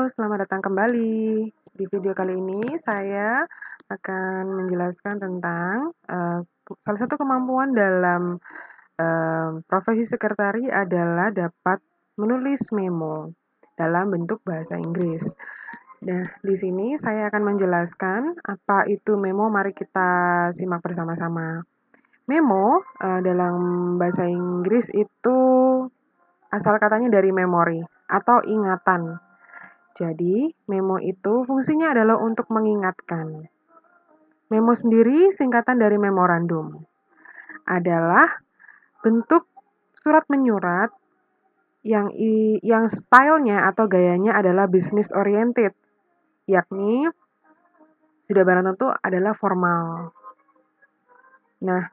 selamat datang kembali. Di video kali ini saya akan menjelaskan tentang salah satu kemampuan dalam profesi sekretari adalah dapat menulis memo dalam bentuk bahasa Inggris. Nah, di sini saya akan menjelaskan apa itu memo. Mari kita simak bersama-sama. Memo dalam bahasa Inggris itu asal katanya dari memori atau ingatan. Jadi, memo itu fungsinya adalah untuk mengingatkan. Memo sendiri singkatan dari memorandum. Adalah bentuk surat menyurat yang stylenya atau gayanya adalah business oriented, yakni sudah barang tentu adalah formal. Nah,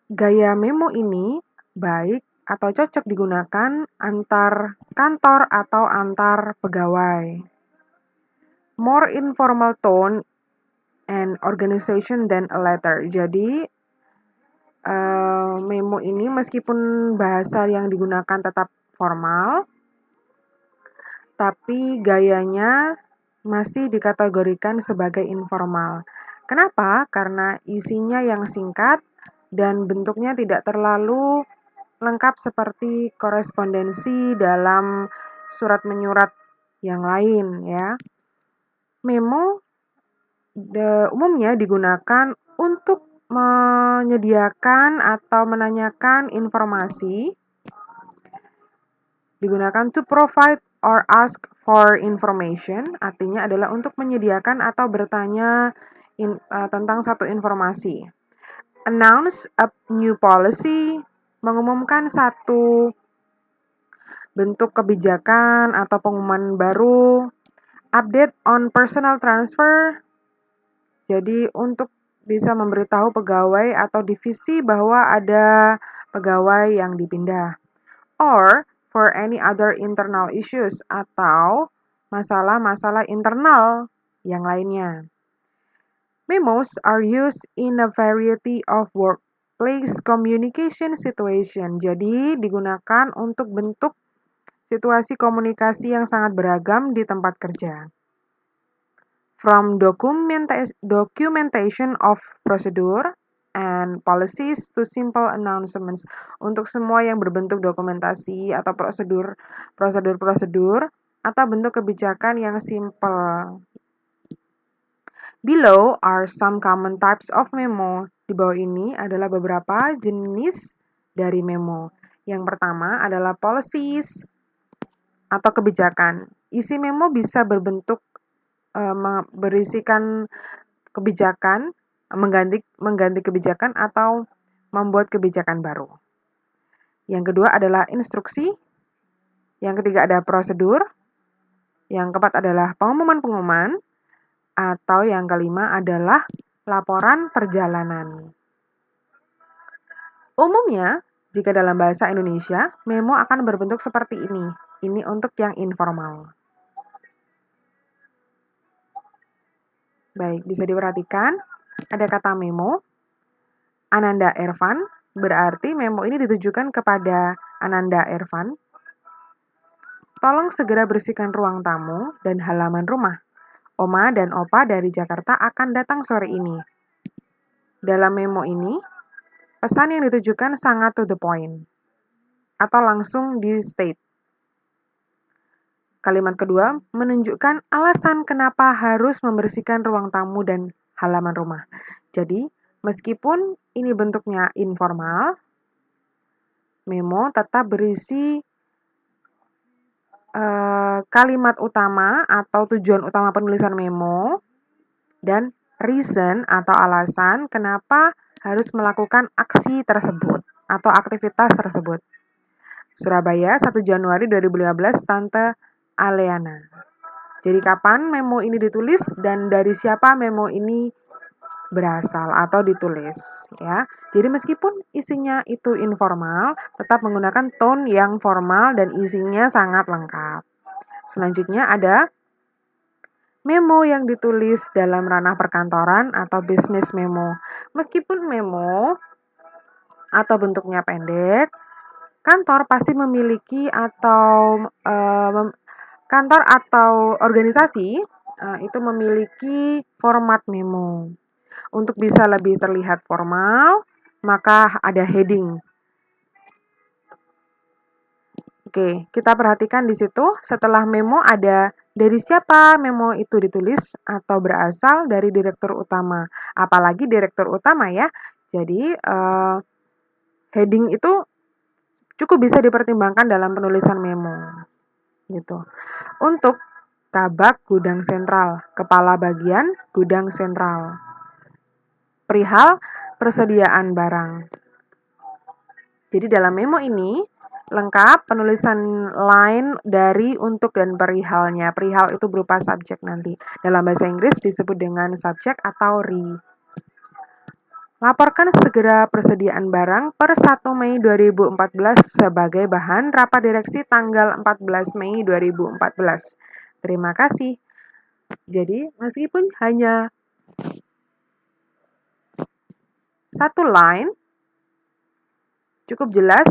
gaya memo ini baik atau cocok digunakan antar kantor atau antar pegawai. More informal tone and organization than a letter. Jadi, memo ini meskipun bahasa yang digunakan tetap formal, tapi gayanya masih dikategorikan sebagai informal. Kenapa? Karena isinya yang singkat dan bentuknya tidak terlalu lengkap seperti korespondensi dalam surat menyurat yang lain ya. Memo umumnya digunakan untuk menyediakan atau menanyakan informasi, digunakan to provide or ask for information, artinya adalah untuk menyediakan atau bertanya tentang satu informasi. Announce a new policy, mengumumkan satu bentuk kebijakan atau pengumuman baru. Update on personal transfer, jadi untuk bisa memberitahu pegawai atau divisi bahwa ada pegawai yang dipindah. Or for any other internal issues atau masalah-masalah internal yang lainnya. Memos are used in a variety of workplace communication situation. Jadi digunakan untuk bentuk situasi komunikasi yang sangat beragam di tempat kerja. From documentation of procedure and policies to simple announcements, untuk semua yang berbentuk dokumentasi atau prosedur atau bentuk kebijakan yang simple. Below are some common types of memo. Di bawah ini adalah beberapa jenis dari memo. Yang pertama adalah policies atau kebijakan. Isi memo bisa berbentuk berisikan kebijakan, mengganti kebijakan atau membuat kebijakan baru. Yang kedua adalah instruksi. Yang ketiga ada prosedur. Yang keempat adalah pengumuman-pengumuman. Atau yang kelima adalah laporan perjalanan. Umumnya, jika dalam bahasa Indonesia, memo akan berbentuk seperti ini. Ini untuk yang informal. Baik, bisa diperhatikan, ada kata memo, Ananda Ervan, berarti memo ini ditujukan kepada Ananda Ervan. Tolong segera bersihkan ruang tamu dan halaman rumah. Oma dan Opa dari Jakarta akan datang sore ini. Dalam memo ini, pesan yang ditujukan sangat to the point, atau langsung di state. Kalimat kedua menunjukkan alasan kenapa harus membersihkan ruang tamu dan halaman rumah. Jadi, meskipun ini bentuknya informal, memo tetap berisi kalimat utama atau tujuan utama penulisan memo dan reason atau alasan kenapa harus melakukan aksi tersebut atau aktivitas tersebut. Surabaya, 1 Januari 2015, Tante Aleana. Jadi kapan memo ini ditulis dan dari siapa memo ini berasal atau ditulis ya. Jadi meskipun isinya itu informal, tetap menggunakan tone yang formal dan isinya sangat lengkap. Selanjutnya ada memo yang ditulis dalam ranah perkantoran atau business memo. Meskipun memo atau bentuknya pendek, kantor pasti memiliki atau Kantor atau organisasi itu memiliki format memo. Untuk bisa lebih terlihat formal, maka ada heading. Oke, kita perhatikan di situ setelah memo ada dari siapa memo itu ditulis atau berasal dari direktur utama. Apalagi direktur utama ya. Jadi heading itu cukup bisa dipertimbangkan dalam penulisan memo. Gitu. Untuk Kabak Gudang Sentral, Kepala Bagian Gudang Sentral. Perihal persediaan barang. Jadi dalam memo ini lengkap penulisan line dari, untuk, dan perihalnya. Perihal itu berupa subjek nanti. Dalam bahasa Inggris disebut dengan subjek atau re. Laporkan segera persediaan barang per 1 Mei 2014 sebagai bahan rapat direksi tanggal 14 Mei 2014. Terima kasih. Jadi, meskipun hanya satu line, cukup jelas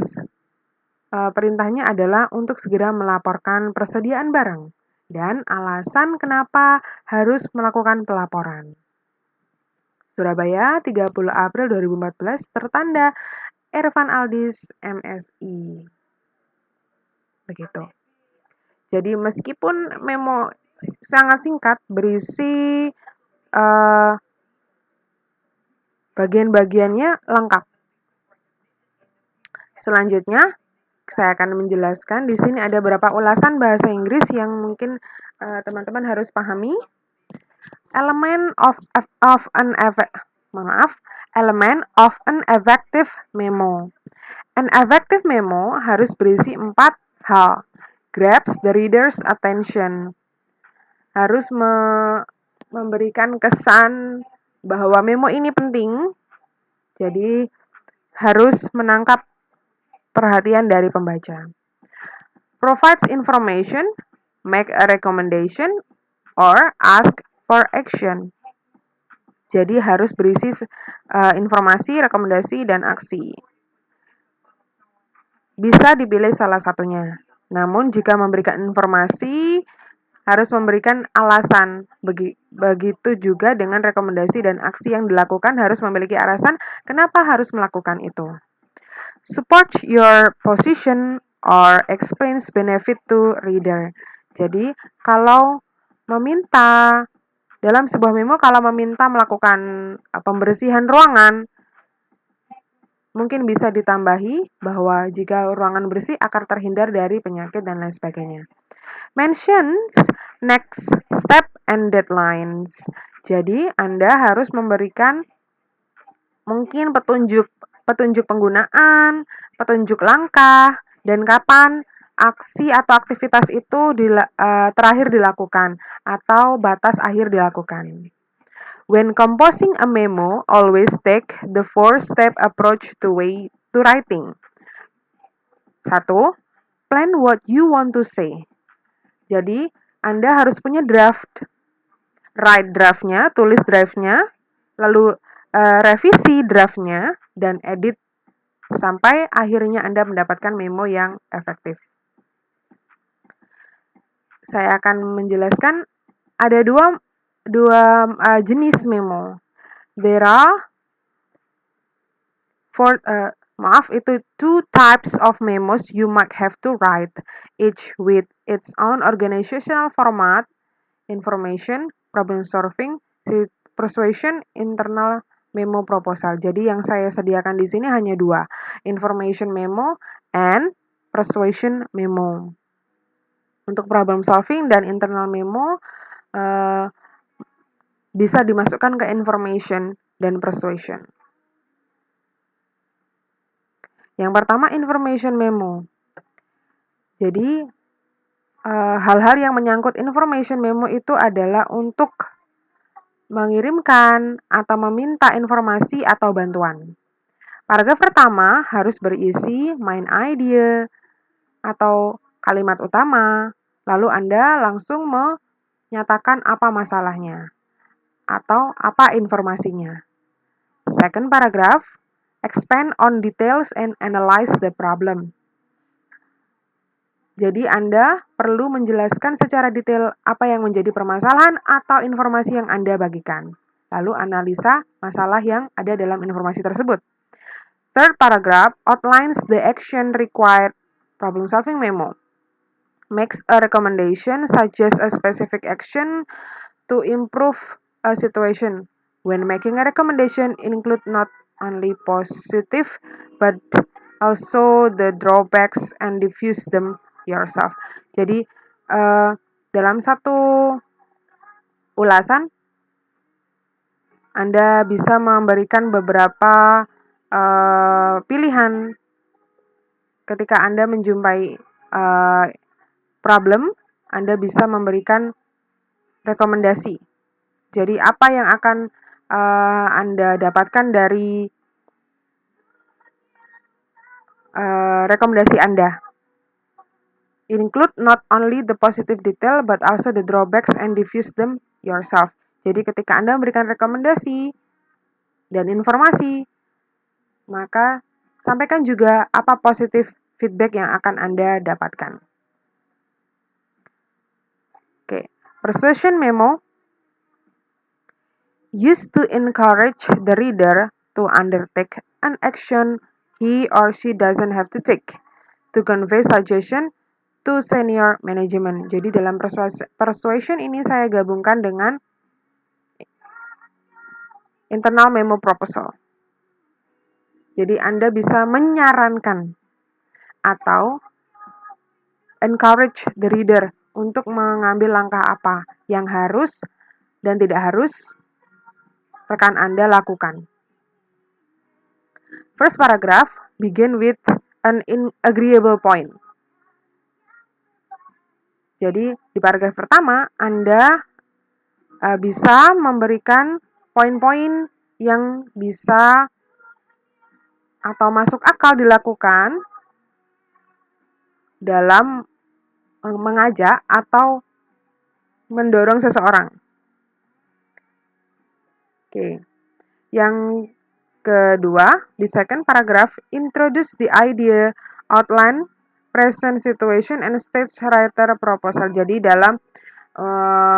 perintahnya adalah untuk segera melaporkan persediaan barang dan alasan kenapa harus melakukan pelaporan. Surabaya, 30 April 2014, tertanda Ervan Aldis, MSI. Begitu. Jadi meskipun memo sangat singkat, berisi bagian-bagiannya lengkap. Selanjutnya, saya akan menjelaskan di sini ada beberapa ulasan bahasa Inggris yang mungkin teman-teman harus pahami. Element of an effective memo. An effective memo harus berisi 4 hal. Grabs the reader's attention. Harus memberikan kesan bahwa memo ini penting. Jadi harus menangkap perhatian dari pembaca. Provides information, make a recommendation, or ask for action. Jadi harus berisi informasi, rekomendasi, dan aksi. Bisa dipilih salah satunya. Namun jika memberikan informasi, harus memberikan alasan. Begitu juga dengan rekomendasi dan aksi yang dilakukan harus memiliki alasan kenapa harus melakukan itu. Support your position or explains benefit to reader. Jadi, kalau meminta dalam sebuah memo, kalau meminta melakukan pembersihan ruangan, mungkin bisa ditambahi bahwa jika ruangan bersih akan terhindar dari penyakit dan lain sebagainya. Mentions next step and deadlines. Jadi, Anda harus memberikan mungkin petunjuk penggunaan, petunjuk langkah, dan kapan aksi atau aktivitas itu terakhir dilakukan atau batas akhir dilakukan. When composing a memo, always take the 4-step approach to writing. 1. Plan what you want to say. Jadi, Anda harus punya draft. Write draftnya, tulis draftnya, lalu revisi draftnya, dan edit sampai akhirnya Anda mendapatkan memo yang efektif. Saya akan menjelaskan ada dua jenis memo. There are two types of memos you might have to write, each with its own organizational format: information, problem solving, persuasion, internal memo proposal. Jadi yang saya sediakan di sini hanya 2, information memo and persuasion memo. Untuk problem solving dan internal memo bisa dimasukkan ke information dan persuasion. Yang pertama, information memo. Jadi hal-hal yang menyangkut information memo itu adalah untuk mengirimkan atau meminta informasi atau bantuan. Paragraf pertama harus berisi main idea atau kalimat utama, lalu Anda langsung menyatakan apa masalahnya atau apa informasinya. Second paragraph, expand on details and analyze the problem. Jadi Anda perlu menjelaskan secara detail apa yang menjadi permasalahan atau informasi yang Anda bagikan. Lalu analisa masalah yang ada dalam informasi tersebut. Third paragraph outlines the action required problem solving memo. Makes a recommendation, suggests a specific action to improve a situation. When making a recommendation, include not only positive but also the drawbacks and diffuse them yourself. Jadi dalam satu ulasan Anda bisa memberikan beberapa pilihan ketika Anda menjumpai problem. Anda bisa memberikan rekomendasi. Jadi apa yang akan Anda dapatkan dari rekomendasi Anda? Include not only the positive detail but also the drawbacks and diffuse them yourself. Jadi ketika Anda memberikan rekomendasi dan informasi, maka sampaikan juga apa positif feedback yang akan Anda dapatkan. Oke, persuasion memo used to encourage the reader to undertake an action he or she doesn't have to take, to convey suggestion to senior management. Jadi dalam persuasion ini saya gabungkan dengan internal memo proposal. Jadi Anda bisa menyarankan atau encourage the reader untuk mengambil langkah apa yang harus dan tidak harus rekan Anda lakukan. First paragraph begin with an agreeable point. Jadi di paragraf pertama Anda bisa memberikan poin-poin yang bisa atau masuk akal dilakukan dalam mengajak atau mendorong seseorang. Oke. Yang kedua, di second paragraph, introduce the idea, outline, present situation, and stage writer proposal. Jadi dalam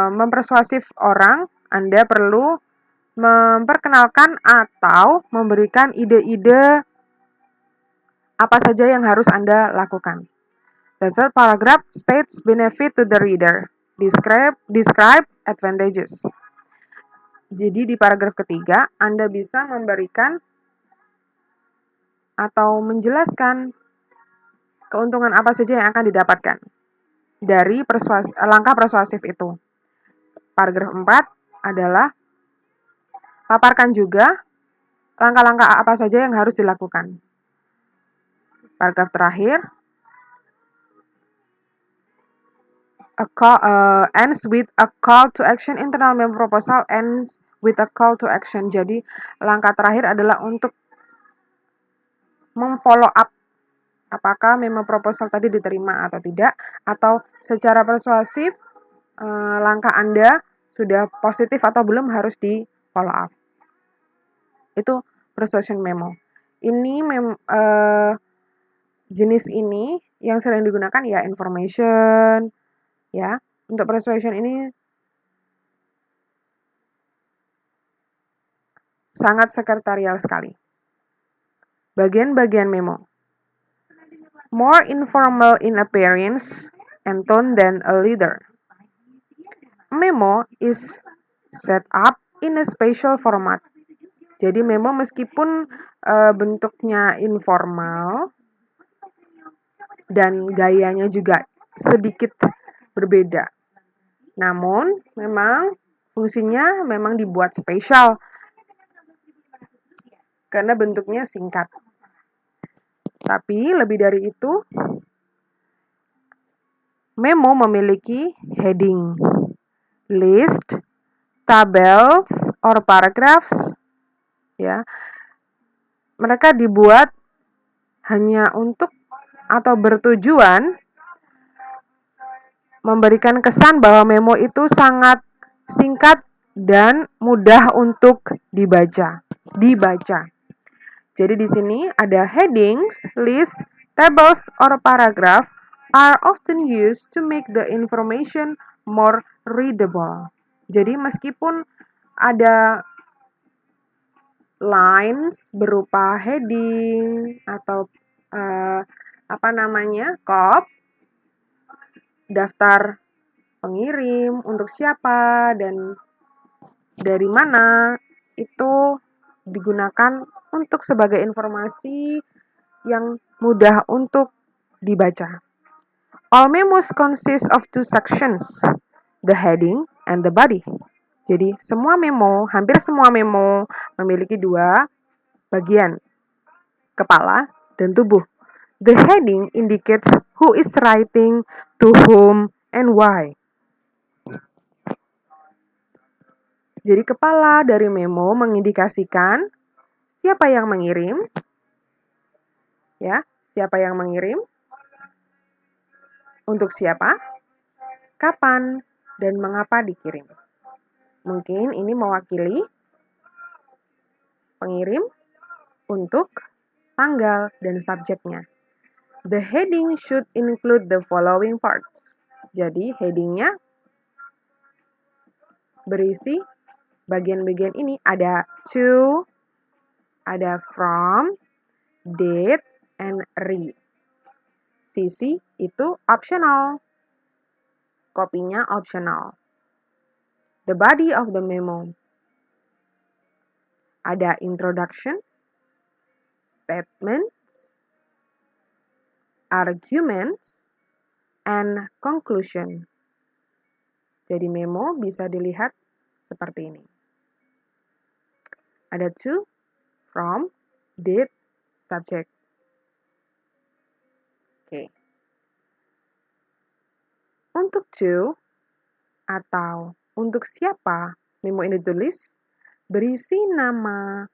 mempersuasif orang, Anda perlu memperkenalkan atau memberikan ide-ide apa saja yang harus Anda lakukan. The third paragraph states benefit to the reader. Describe advantages. Jadi di paragraf ketiga, Anda bisa memberikan atau menjelaskan keuntungan apa saja yang akan didapatkan dari langkah persuasif itu. Paragraf 4 adalah paparkan juga langkah-langkah apa saja yang harus dilakukan. Paragraf terakhir ends with a call to action. Internal memo proposal ends with a call to action. Jadi langkah terakhir adalah untuk memfollow up apakah memo proposal tadi diterima atau tidak, atau secara persuasif langkah Anda sudah positif atau belum harus di follow up. Itu persuasion memo. Ini jenis ini yang sering digunakan ya information, ya. Untuk persuasion ini sangat sekretarial sekali. Bagian-bagian memo. More informal in appearance and tone than a leader. Memo is set up in a special format. Jadi memo meskipun bentuknya informal dan gayanya juga sedikit berbeda. Namun memang fungsinya memang dibuat spesial karena bentuknya singkat. Tapi lebih dari itu, memo memiliki heading, list, tables, or paragraphs. Ya, mereka dibuat hanya untuk atau bertujuan memberikan kesan bahwa memo itu sangat singkat dan mudah untuk dibaca. Jadi di sini ada headings, list, tables, or paragraph are often used to make the information more readable. Jadi meskipun ada lines berupa heading atau kop, daftar pengirim untuk siapa dan dari mana, itu digunakan untuk sebagai informasi yang mudah untuk dibaca. All memos consist of two sections, the heading and the body. Jadi hampir semua memo memiliki dua bagian, kepala dan tubuh. The heading indicates who is writing, to whom, and why. Jadi kepala dari memo mengindikasikan siapa yang mengirim, untuk siapa, kapan, dan mengapa dikirim. Mungkin ini mewakili pengirim untuk tanggal dan subjeknya. The heading should include the following parts. Jadi headingnya berisi bagian-bagian ini, ada to, ada from, date, and read. CC itu optional. Kopinya optional. The body of the memo. Ada introduction, statements, arguments, and conclusion. Jadi memo bisa dilihat seperti ini. Ada to, from, date, subject. Oke. Untuk to atau untuk siapa memo ini ditulis, berisi nama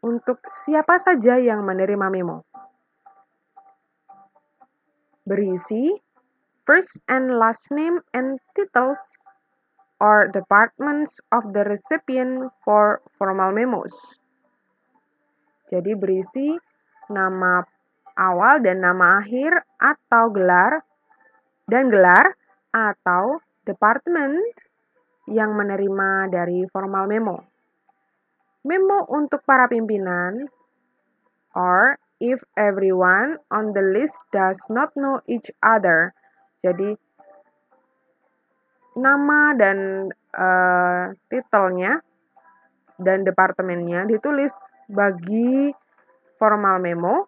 untuk siapa saja yang menerima memo. Berisi first and last name and titles or departments of the recipient for formal memos. Jadi berisi nama awal dan nama akhir atau gelar atau departemen yang menerima dari formal memo. Memo untuk para pimpinan, or if everyone on the list does not know each other. Jadi nama dan titelnya dan departemennya ditulis bagi formal memo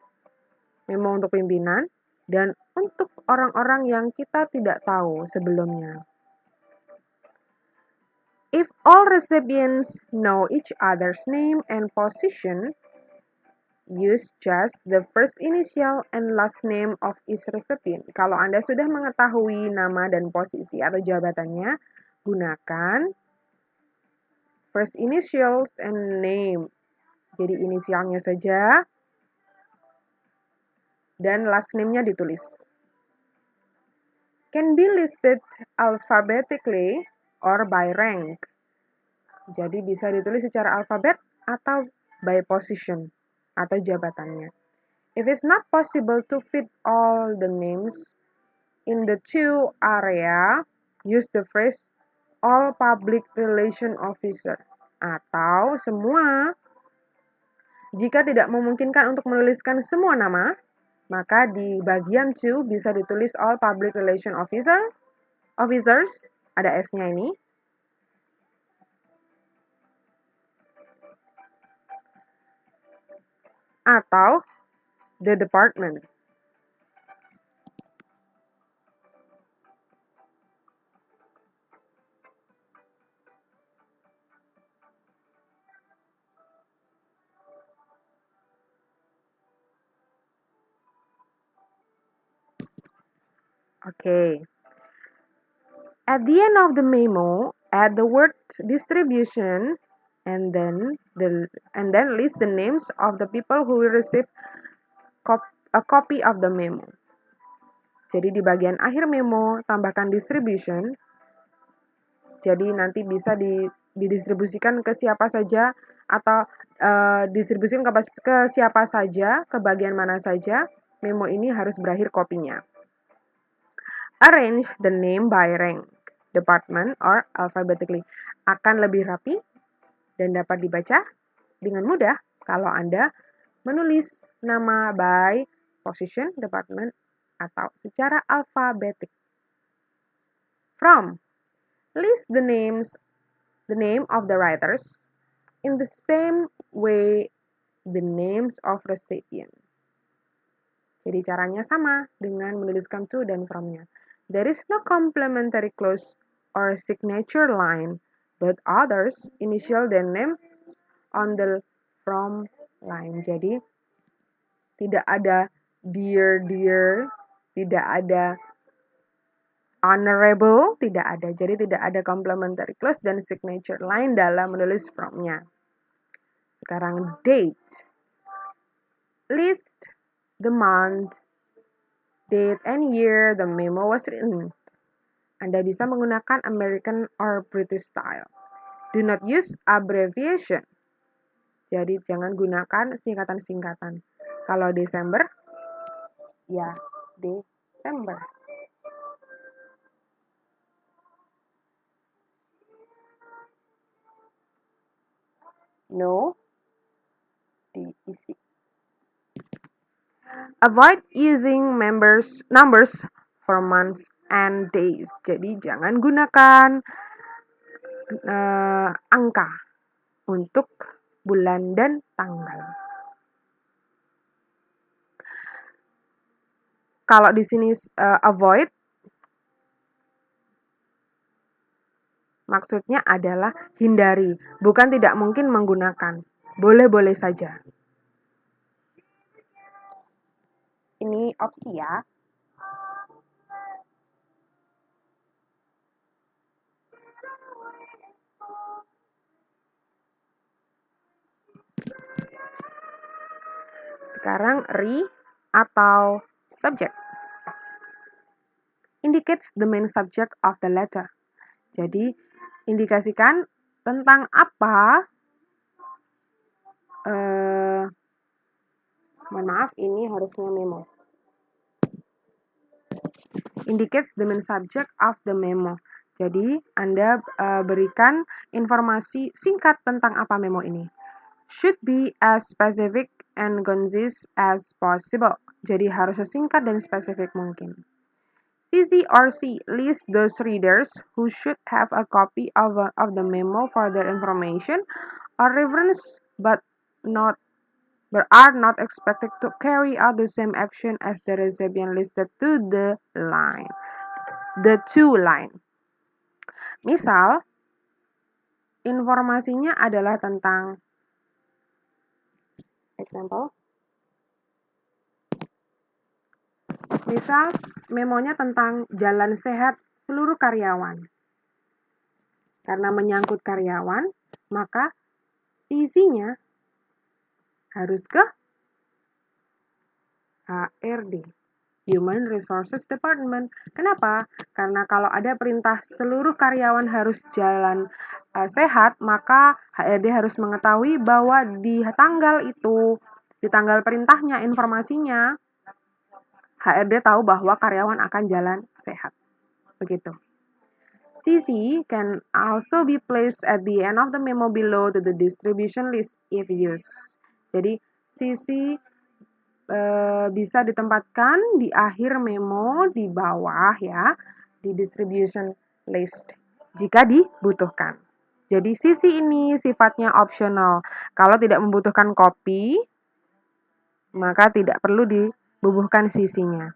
untuk pimpinan, dan untuk orang-orang yang kita tidak tahu sebelumnya. If all recipients know each other's name and position, use just the first initial and last name of each recipient. Kalau Anda sudah mengetahui nama dan posisi atau jabatannya, gunakan first initials and name. Jadi inisialnya saja dan last name-nya ditulis. Can be listed alphabetically or by rank. Jadi bisa ditulis secara alfabet atau by position atau jabatannya. If it's not possible to fit all the names in the two area, use the phrase all public relation officer. Atau semua. Jika tidak memungkinkan untuk menuliskan semua nama, maka di bagian 2 bisa ditulis all public relation officers, ada S-nya ini. Atau the department. Okay. At the end of the memo, add the word distribution and then list the names of the people who will receive a copy of the memo. Jadi di bagian akhir memo tambahkan distribution. Jadi nanti bisa didistribusikan ke siapa saja atau distribusikan ke siapa saja, ke bagian mana saja. Memo ini harus berakhir kopinya. Arrange the name by rank, department, or alphabetically. Akan lebih rapi dan dapat dibaca dengan mudah kalau Anda menulis nama by position, department, atau secara alfabetik. From, list the name of the writers in the same way the names of recipient. Jadi caranya sama dengan menuliskan to dan from-nya. There is no complementary clause or signature line, but others initial their names on the from line. Jadi tidak ada dear, tidak ada honorable, tidak ada. Jadi tidak ada complementary clause dan signature line dalam menulis from-nya. Sekarang date. List the month, date, and year the memo was written. Anda bisa menggunakan American or British style. Do not use abbreviation. Jadi jangan gunakan singkatan-singkatan. Kalau Desember, ya Desember. No, diisi. Avoid using numbers for months and days. Jadi jangan gunakan angka untuk bulan dan tanggal. Kalau di sini avoid, maksudnya adalah hindari, bukan tidak mungkin menggunakan. Boleh-boleh saja. Ini opsi ya. Sekarang re atau subject. Indicates the main subject of the letter. Jadi, indikasikan tentang apa, mohon maaf, ini harusnya memo. Indicates the main subject of the memo. Jadi, Anda berikan informasi singkat tentang apa memo ini. Should be as specific and concise as possible. Jadi, harus sesingkat dan spesifik mungkin. CC or C list those readers who should have a copy of the memo for their information or reference but are not expected to carry out the same action as the recipient listed to the two line. Misal, informasinya adalah tentang example. Misal, memonya tentang jalan sehat seluruh karyawan. Karena menyangkut karyawan, maka CC-nya harus ke HRD, Human Resources Department. Kenapa? Karena kalau ada perintah seluruh karyawan harus jalan sehat, maka HRD harus mengetahui bahwa di tanggal itu, di tanggal perintahnya, informasinya, HRD tahu bahwa karyawan akan jalan sehat. Begitu. CC can also be placed at the end of the memo below to the distribution list if used. Jadi, CC bisa ditempatkan di akhir memo di bawah ya, di distribution list jika dibutuhkan. Jadi, CC ini sifatnya optional. Kalau tidak membutuhkan copy, maka tidak perlu dibubuhkan CC-nya.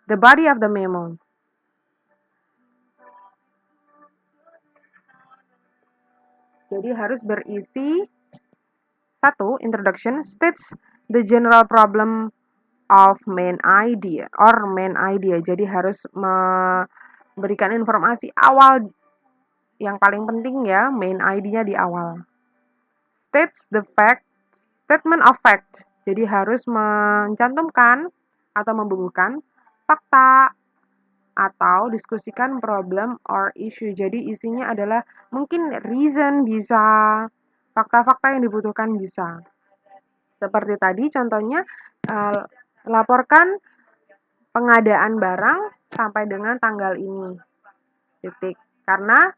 The body of the memo. Jadi harus berisi 1. Introduction states the general problem of main idea or main idea. Jadi harus memberikan informasi awal yang paling penting ya, main idea di awal. States the fact, statement of fact. Jadi harus mencantumkan atau membubuhkan fakta atau diskusikan problem or issue. Jadi isinya adalah mungkin reason bisa, fakta-fakta yang dibutuhkan bisa. Seperti tadi contohnya, laporkan pengadaan barang 1 sampai dengan tanggal ini. Titik. Karena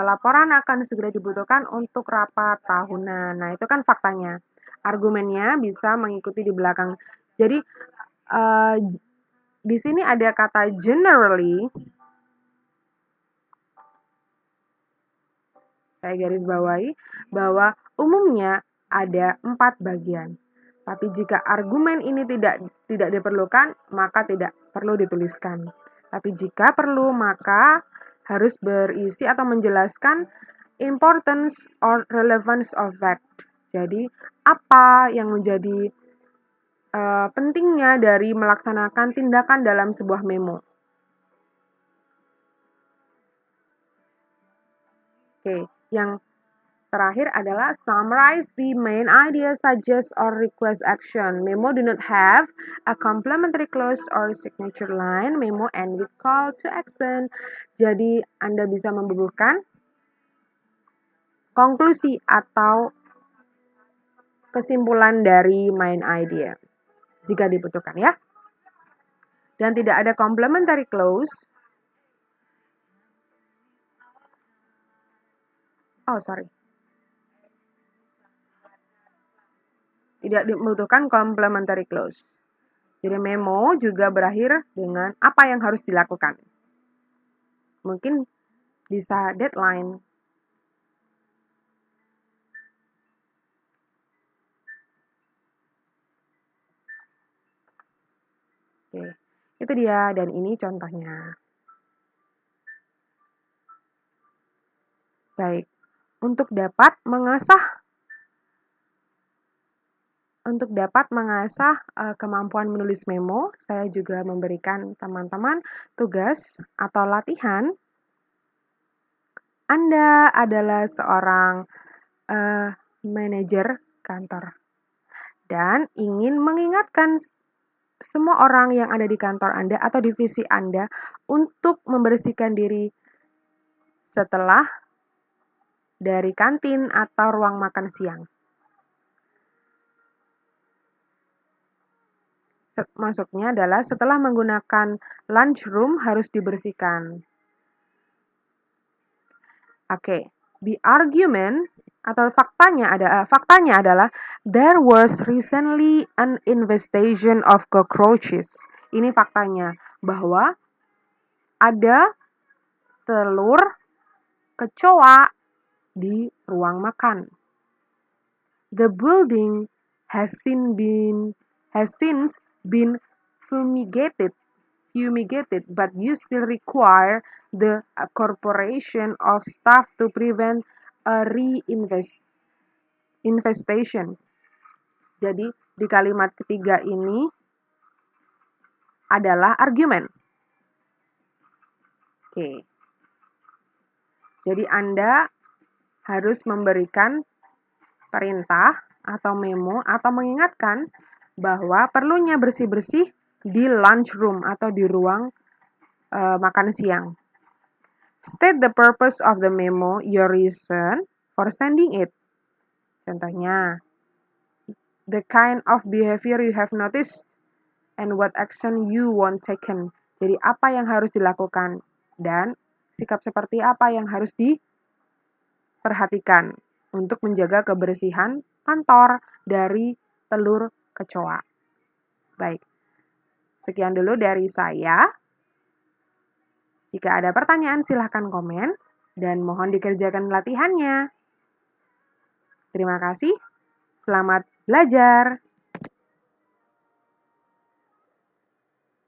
laporan akan segera dibutuhkan untuk rapat tahunan. Nah, itu kan faktanya. Argumennya bisa mengikuti di belakang. Jadi, di sini ada kata generally. Saya garis bawahi bahwa umumnya ada 4 bagian. Tapi jika argumen ini tidak diperlukan, maka tidak perlu dituliskan. Tapi jika perlu, maka harus berisi atau menjelaskan importance or relevance of fact. Jadi, apa yang menjadi pentingnya dari melaksanakan tindakan dalam sebuah memo. Oke, yang terakhir adalah summarize the main ideas, suggest or request action. Memo do not have a complementary clause or signature line. Memo end with call to action. Jadi Anda bisa membubuhkan konklusi atau kesimpulan dari main idea jika dibutuhkan ya. Dan tidak ada complementary clause. Tidak dibutuhkan complementary clause. Jadi memo juga berakhir dengan apa yang harus dilakukan. Mungkin bisa deadline. Oke, itu dia dan ini contohnya. Baik, untuk dapat mengasah kemampuan menulis memo, saya juga memberikan teman-teman tugas atau latihan. Anda adalah seorang manajer kantor dan ingin mengingatkan semua orang yang ada di kantor Anda atau divisi Anda untuk membersihkan diri setelah dari kantin atau ruang makan siang. Maksudnya adalah setelah menggunakan lunchroom harus dibersihkan. Oke, the argument atau faktanya adalah there was recently an infestation of cockroaches. Ini faktanya bahwa ada telur kecoa di ruang makan. The building has since been fumigated, but you still require the corporation of staff to prevent a infestation. Jadi di kalimat ketiga ini adalah argumen. Oke. Jadi Anda harus memberikan perintah atau memo atau mengingatkan bahwa perlunya bersih-bersih di lunchroom atau di ruang makan siang. State the purpose of the memo, your reason for sending it. Contohnya, the kind of behavior you have noticed and what action you want taken. Jadi apa yang harus dilakukan dan sikap seperti apa yang harus diperhatikan untuk menjaga kebersihan kantor dari telur kecoa. Baik, sekian dulu dari saya. Jika ada pertanyaan silahkan komen dan mohon dikerjakan latihannya. Terima kasih, selamat belajar.